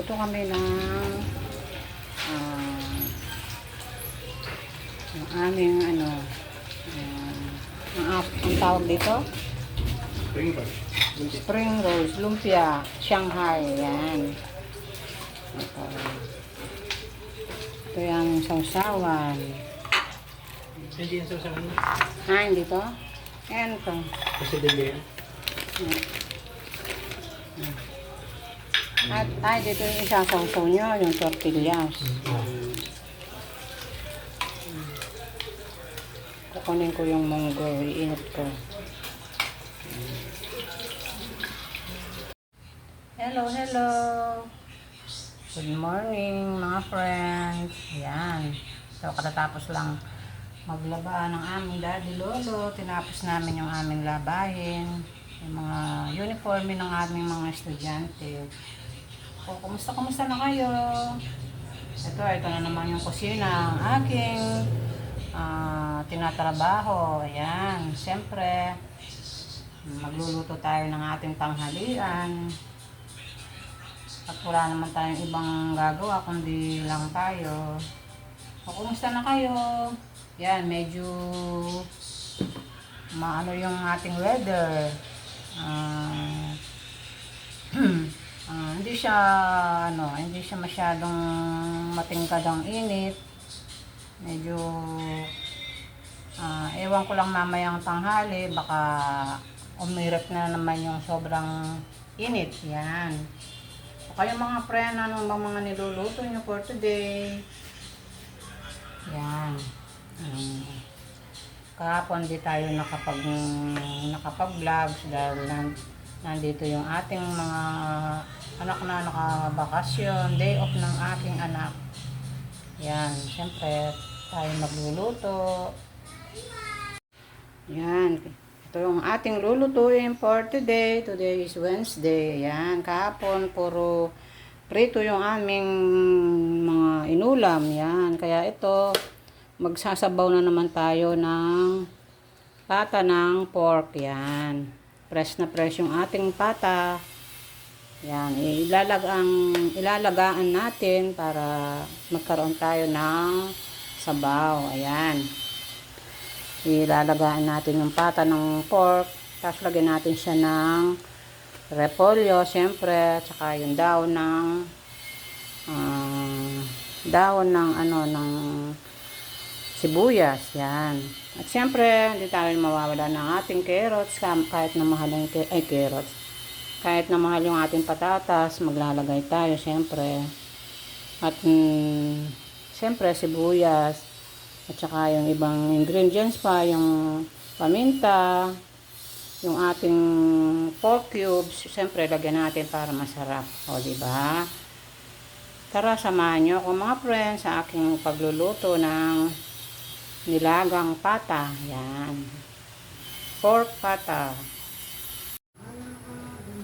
magluluto kami ng yung aming ang tawag dito spring rolls, lumpia, Shanghai, yan. Ito yung sausawan. Hindi yung sausawan mo? Hindi to? Ayan to. Kasi din yan? At dito yung isang sausaw nyo, yung tortillas. Kukunin ko yung munggo, iinit ko. Hello, hello! Good morning mga friends. Ayan. So, katatapos lang maglaba ng aming daddy lolo. Tinapos namin yung aming labahin. Yung mga uniforme ng aming mga estudyante. O, kumusta na kayo? Ito na naman yung kusina. Ang aking tinatrabaho. Ayan. Siyempre, magluluto tayo ng ating tanghalian. At wala naman tayong ibang gagawa kundi lang tayo. O, kumusta na kayo? Yan, medyo maano yung ating weather. Hindi siya masyadong matingkad ang init. Medyo ewan ko lang mamayang tanghali, baka umirap na naman yung sobrang init. Yan. Kayo mga friend, ano bang mga niluluto nyo for today? Yan. Kahapon di tayo nakapag-vlogs dahil nandito yung ating mga anak na nakabakasyon, day off ng aking anak. Yan, siyempre tayo magluluto. Yan. Ito yung ating lulutuin for today. Today is Wednesday. Ayan, kahapon puro prito yung aming mga inulam. Yan, kaya ito magsasabaw na naman tayo ng pata ng pork. Yan, fresh na fresh yung ating pata. Yan, ilalagaan natin para magkaroon tayo ng sabaw. Ayan. Ilalagaan natin yung pata ng pork, tapos lagyan natin siya ng repolyo, syempre, tsaka yung daon ng sibuyas, yan. At syempre, hindi tayo mawawala ng ating carrots, kahit na mahal yung carrots. Kahit na mahal yung ating patatas, maglalagay tayo, syempre. At syempre, sibuyas. At saka yung ibang ingredients pa, yung paminta, yung ating pork cubes, siyempre lagyan natin para masarap. O, diba? Tara, samahan nyo ako mga friends sa aking pagluluto ng nilagang pata. Yan. Pork pata.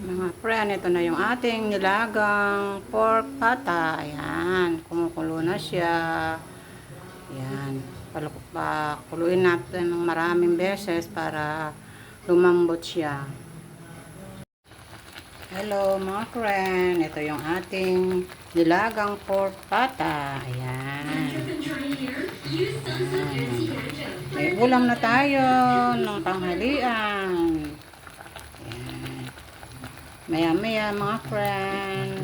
Mga friend, ito na yung ating nilagang pork pata. Ayan. Kumukulo na siya. Yan, pakuluin natin ng maraming beses para lumambot siya. Hello mga friend, ito yung ating nilagang pork pata. Ayan. May ulam na tayo ng tanghalian. Ayan. Maya maya mga friend,